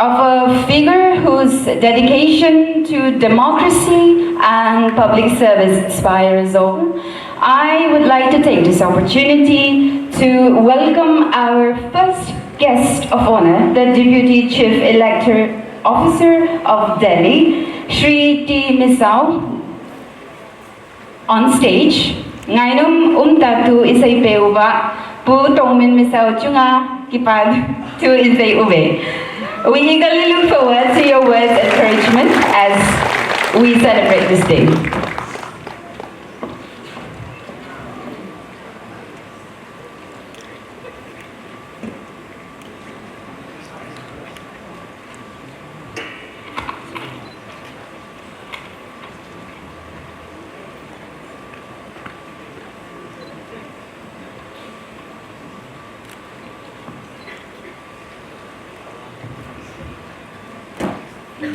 of a figure whose dedication to democracy and public service inspires all, I would like to take this opportunity to welcome our first guest of honor, the Deputy Chief Electoral Officer of Delhi, Shri Misao, on stage. Ngayon tatu isay peuba pu tongmin Misao chunga kipad tu isay ube. We eagerly look forward to your words of encouragement as we celebrate this day.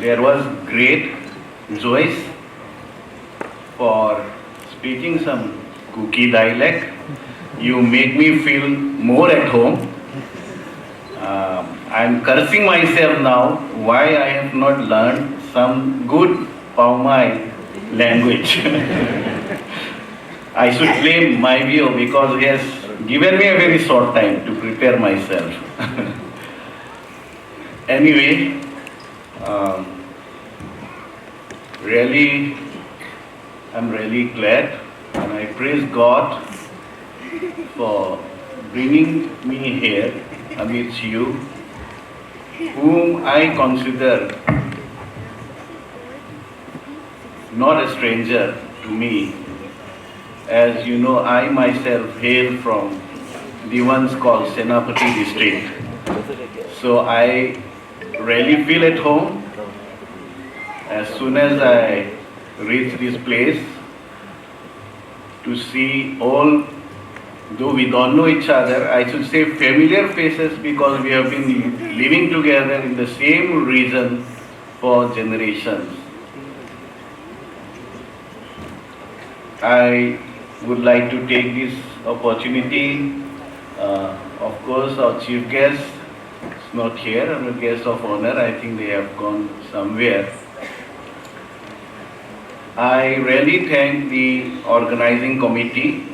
There was great choice for speaking some Kuki dialect. You make me feel more at home. I'm cursing myself now why I have not learned some good Poumai language. I should blame my view because he has given me a very short time to prepare myself. Anyway, I'm really glad and I praise God for bringing me here amidst you, whom I consider not a stranger to me. As you know, I myself hail from the ones called Senapati district. So I really feel at home. As soon as I reach this place, to see all, though we don't know each other, I should say familiar faces because we have been living together in the same region for generations. I would like to take this opportunity. Of course, our chief guest is not here, and a guest of honor, I think they have gone somewhere. I really thank the organizing committee,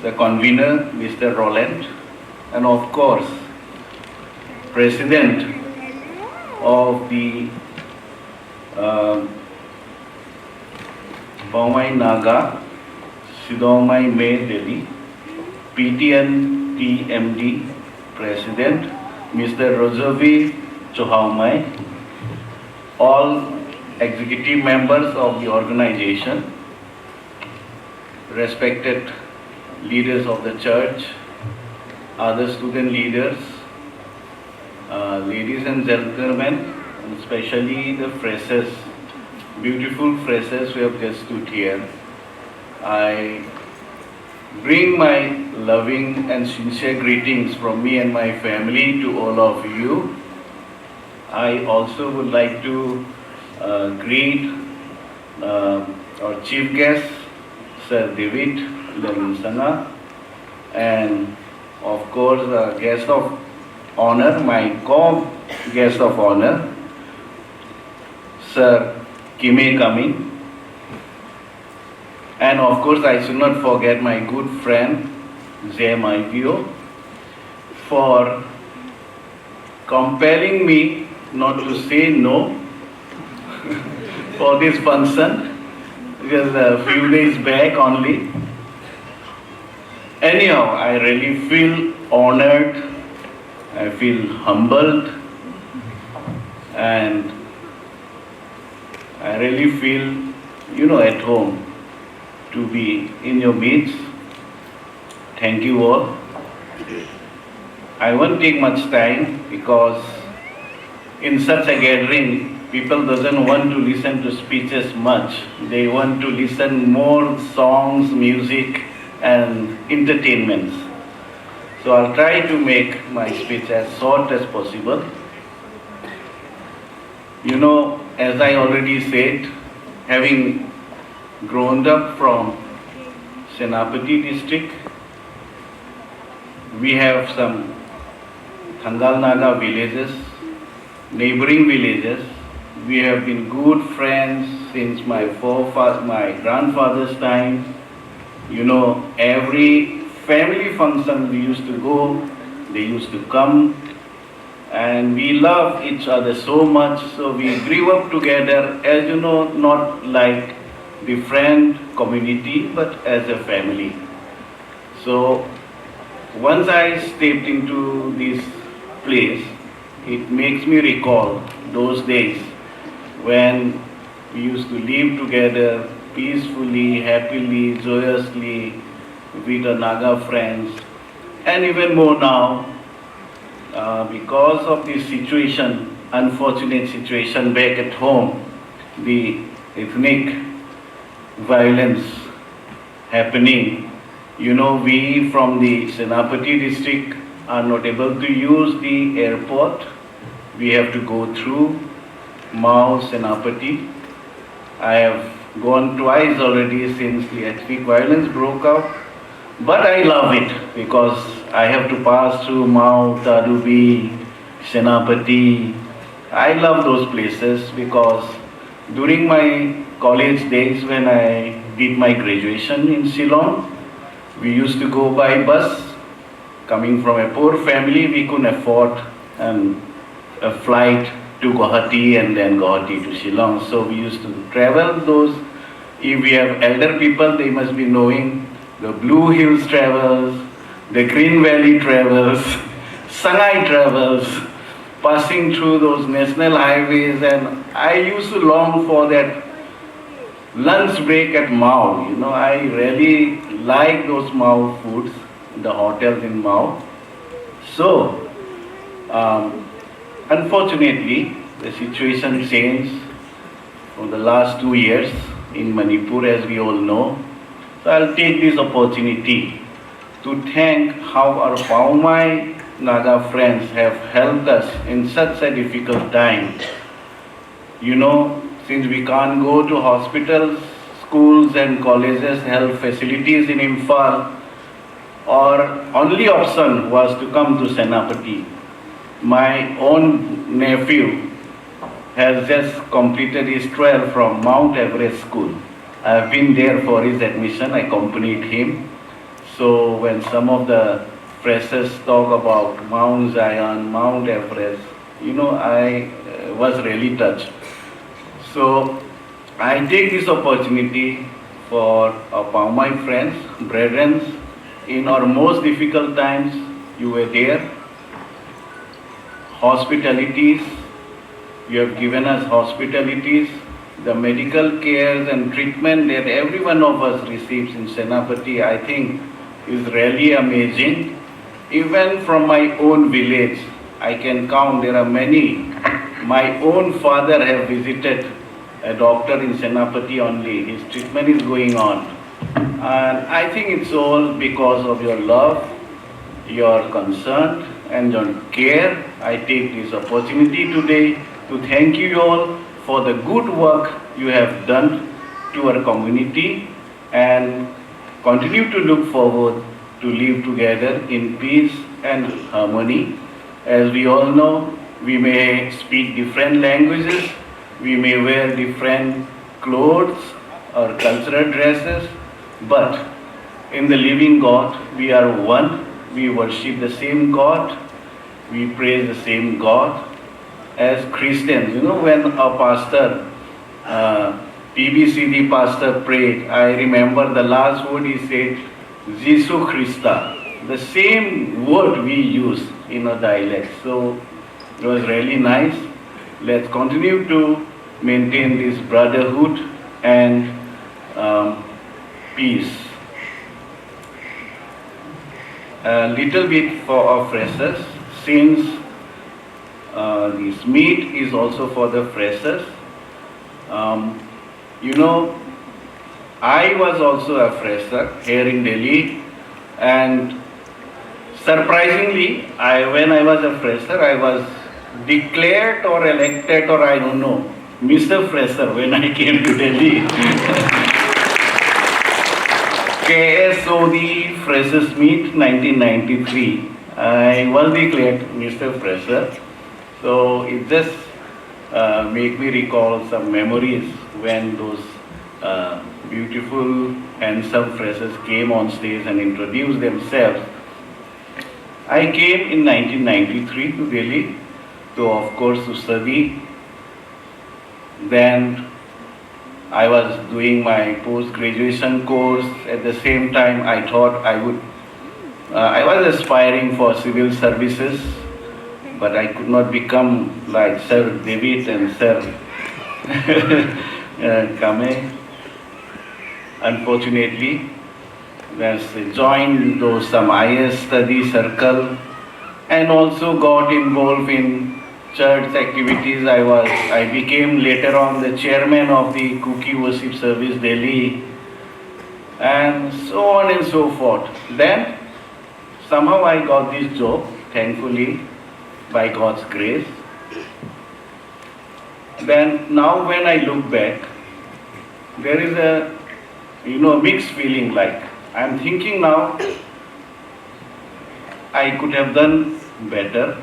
the convener, Mr. Roland, and of course, President of the Poumai Naga Tsiidoumai Me Delhi, PNTMD President, Mr. Vedaoyu Niih, all executive members of the organization, respected leaders of the church, other student leaders, ladies and gentlemen, and especially the freshers, beautiful freshers who have just stood here. I bring my loving and sincere greetings from me and my family to all of you. I also would like to greet our chief guest, Sir David Lansana, and of course guest of honor, my co-guest of honor, Sir Kime Kami. And of course I should not forget my good friend, Zay Maivio, for compelling me not to say no for this function. It was a few days back only. Anyhow, I really feel honored, I feel humbled, and I really feel, at home to be in your midst. Thank you all. I won't take much time because in such a gathering, people doesn't want to listen to speeches much. They want to listen more songs, music, and entertainments. So I'll try to make my speech as short as possible. As I already said, having grown up from Senapati district, we have some Thangal Naga villages neighboring villages. We have been good friends since my grandfather's time. You know, every family function we used to go, they used to come, and we love each other so much. So we grew up together, as you know, not like the friend community, but as a family. So once I stepped into this place, it makes me recall those days when we used to live together peacefully, happily, joyously with our Naga friends. And even more now, because of this situation, unfortunate situation back at home, the ethnic violence happening, you know, we from the Senapati district are not able to use the airport. We have to go through Mao, Senapati. I have gone twice already since the ethnic violence broke out. But I love it because I have to pass through Mao, Tadubi, Senapati. I love those places because during my college days when I did my graduation in Ceylon, we used to go by bus. Coming from a poor family, we couldn't afford a flight to Guwahati and then Guwahati to Shillong. So we used to travel those. If we have elder people, they must be knowing the Blue Hills travels, the Green Valley travels, Sangai travels, passing through those national highways, and I used to long for that lunch break at Mao. You know, I really like those Mao foods, the hotels in Mao. So, unfortunately, the situation changed for the last 2 years in Manipur, as we all know. So I'll take this opportunity to thank how our Poumai Naga friends have helped us in such a difficult time. You know, since we can't go to hospitals, schools and colleges, health facilities in Imphal, our only option was to come to Senapati. My own nephew has just completed his 12 from Mount Everest School. I have been there for his admission, I accompanied him. So when some of the freshers talk about Mount Zion, Mount Everest, you know, I was really touched. So I take this opportunity for our Poumai friends, brethren, in our most difficult times, you were there. Hospitalities, you have given us hospitalities, the medical cares and treatment that every one of us receives in Senapati, I think is really amazing. Even from my own village, I can count, there are many. My own father have visited a doctor in Senapati only. His treatment is going on. And I think it's all because of your love, your concern and your care. I take this opportunity today to thank you all for the good work you have done to our community and continue to look forward to live together in peace and harmony. As we all know, we may speak different languages, we may wear different clothes or cultural dresses, but in the living God, we are one. We worship the same God, we praise the same God. As Christians, you know, when a pastor, PBCD pastor prayed, I remember the last word he said, Jesu Christa, the same word we use in a dialect. So it was really nice. Let's continue to maintain this brotherhood and peace. A little bit for our freshers, since this meet is also for the freshers. You know, I was also a fresher here in Delhi, and surprisingly, when I was a fresher, I was declared or elected, or I don't know, Mr. Fresher when I came to Delhi. KSOD Freshers Meet 1993. I was declared Mr. Fresher. So it just make me recall some memories when those beautiful, handsome freshers came on stage and introduced themselves. I came in 1993 to Delhi, of course, to study. Then I was doing my post-graduation course. At the same time, I thought I was aspiring for civil services, but I could not become like Sir David and Sir Kame. Unfortunately, I joined some IS study circle and also got involved in church activities. I became later on the chairman of the Cookie Worship Service Delhi, and so on and so forth. Then somehow I got this job, thankfully, by God's grace. Then now when I look back, there is a mixed feeling. Like I'm thinking now, I could have done better.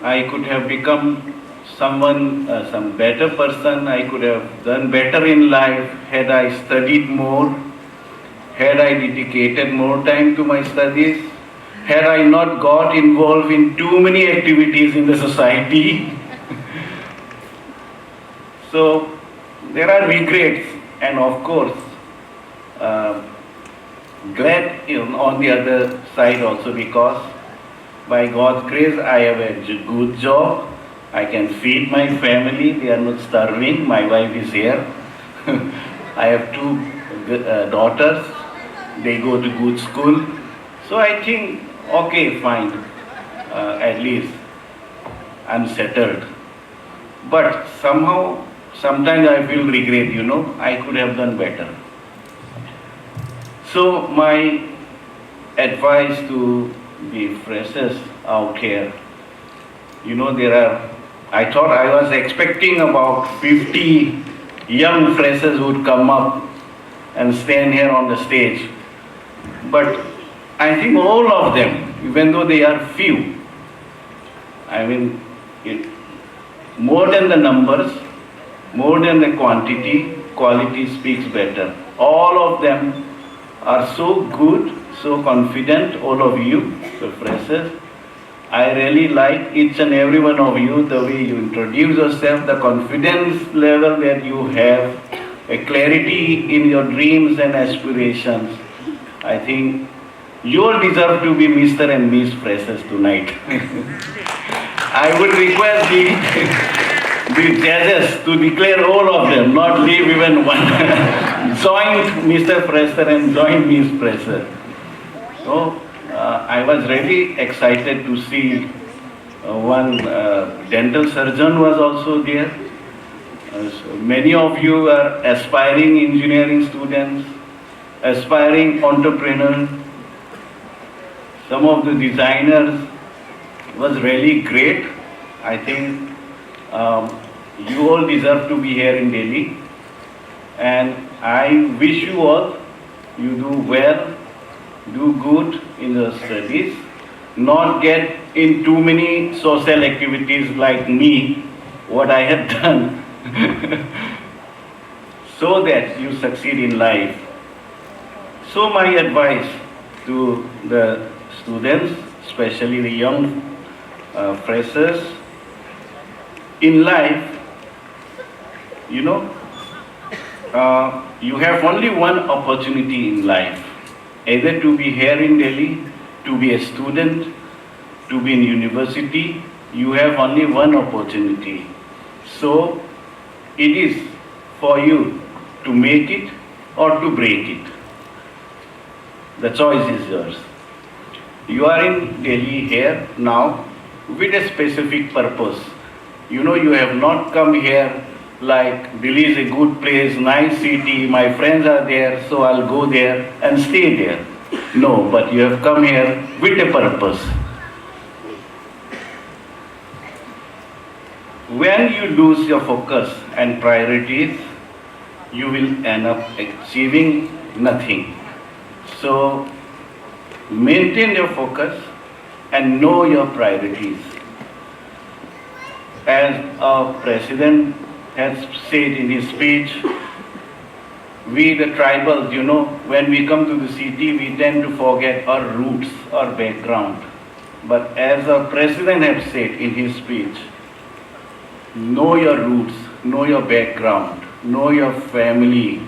I could have become someone, some better person. I could have done better in life had I studied more, had I dedicated more time to my studies, had I not got involved in too many activities in the society. So there are regrets, and of course, glad on the other side also, because by God's grace I have a good job. I can feed my family. They are not starving. My wife is here. I have two daughters. They go to good school. So I think, okay, fine. At least I'm settled. But somehow, sometimes I feel regret, I could have done better. So my advice to the freshers out here, I thought I was expecting about 50 young freshers would come up and stand here on the stage. But I think all of them, even though they are few, more than the numbers, more than the quantity, quality speaks better. All of them are so good, so confident, all of you, the freshers. I really like each and every one of you, the way you introduce yourself, the confidence level that you have, a clarity in your dreams and aspirations. I think you all deserve to be Mr. and Miss Freshers tonight. I would request the judges to declare all of them, not leave even one. Join Mr. Fresher and join Miss Fresher. So I was really excited to see one dental surgeon was also there. So many of you are aspiring engineering students, aspiring entrepreneurs. Some of the designers was really great. I think you all deserve to be here in Delhi, and I wish you all, you do well, do good in the studies, not get in too many social activities like me, what I have done, so that you succeed in life. So my advice to the students, especially the young freshers, in life, you have only one opportunity in life, either to be here in Delhi, to be a student, to be in university. You have only one opportunity. So it is for you to make it or to break it. The choice is yours. You are in Delhi here now with a specific purpose. You have not come here like Delhi is a good place, nice city, my friends are there, so I'll go there and stay there. No, but you have come here with a purpose. When you lose your focus and priorities, you will end up achieving nothing. So maintain your focus and know your priorities. as our president has said in his speech, we the tribals, when we come to the city, we tend to forget our roots, our background. But as our president has said in his speech, know your roots, know your background, know your family.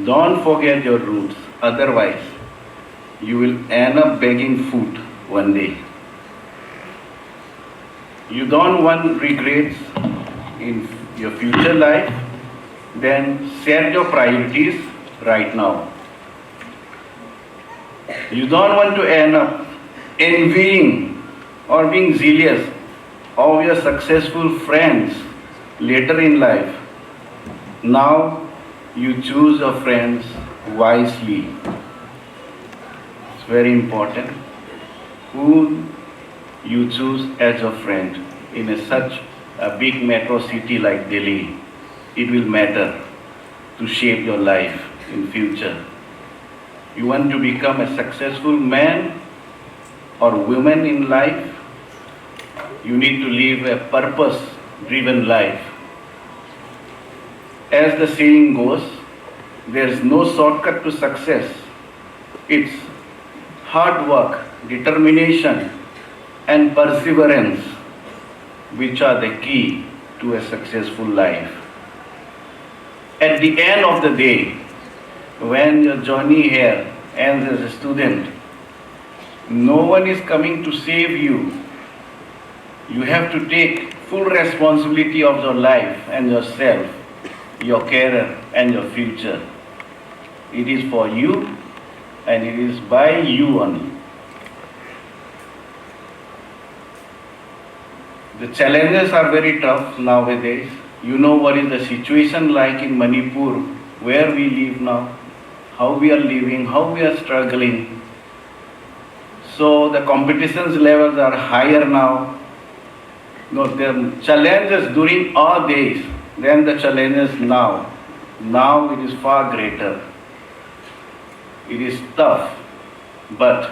Don't forget your roots, otherwise you will end up begging food one day. You don't want regrets in your future life, then set your priorities right now. You don't want to end up envying or being zealous of your successful friends later in life. Now you choose your friends wisely. It's very important who you choose as a friend in such a big metro city like Delhi. It will matter to shape your life in future. You want to become a successful man or woman in life, you need to live a purpose-driven life. As the saying goes, there is no shortcut to success. It's hard work, determination, and perseverance which are the key to a successful life. At the end of the day, when your journey here ends as a student, no one is coming to save you. You have to take full responsibility of your life and yourself, your career and your future. It is for you and it is by you only. The challenges are very tough nowadays. You know what is the situation like in Manipur, where we live now, how we are living, how we are struggling. So the competition levels are higher now. No, the challenges during our days than the challenges now. Now it is far greater. It is tough, but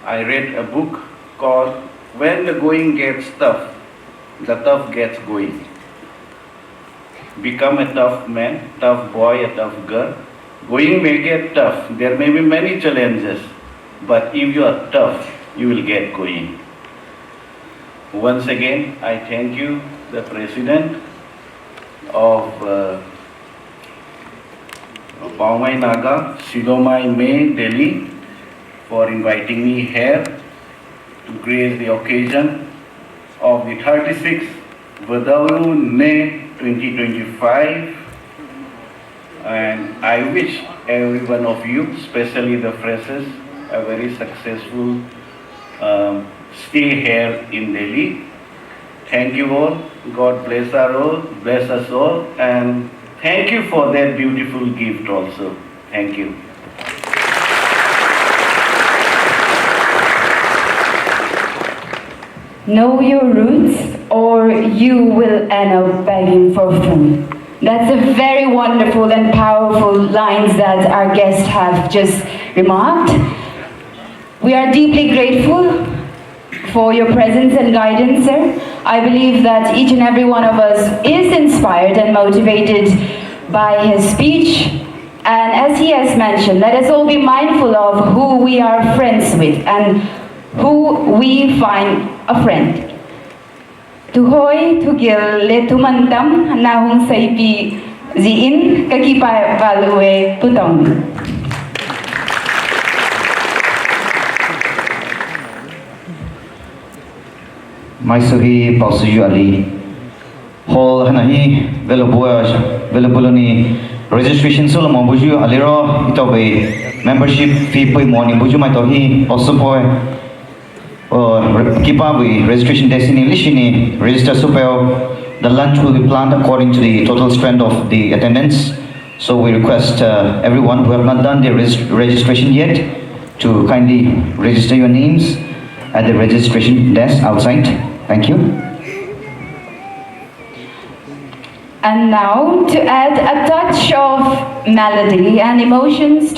I read a book called When the Going Gets Tough, the Tough Gets Going. Become a tough man, tough boy, a tough girl. Going may get tough. There may be many challenges, but if you are tough, you will get going. Once again, I thank you, the President of Poumai Naga Tsiidoumai Me, Delhi, for inviting me here to grace the occasion of the 36th Vedaoyu Niih 2025. And I wish every one of you, especially the freshers, a very successful stay here in Delhi. Thank you all. God bless us all, and thank you for that beautiful gift also. Thank you. Know your roots or you will end up begging for food. That's a very wonderful and powerful lines that our guests have just remarked. We are deeply grateful for your presence and guidance, sir. I believe that each and every one of us is inspired and motivated by his speech. And as he has mentioned, let us all be mindful of who we are friends with and who we find a friend. Tuhoy, tugil, le tumantam, nahung saipi, ziin, kakipa value, tutong. Maisuhi pausuyu ali hol hanahi velabulani registration solo mabuju aliro itobe membership fee poi morning buju mai tohi osupoi kipa we registration destiny lishini register supeo. The lunch will be planned according to the total strength of the attendance, so we request everyone who have not done their registration yet to kindly register your names at the registration desk outside. Thank you. And now, to add a touch of melody and emotions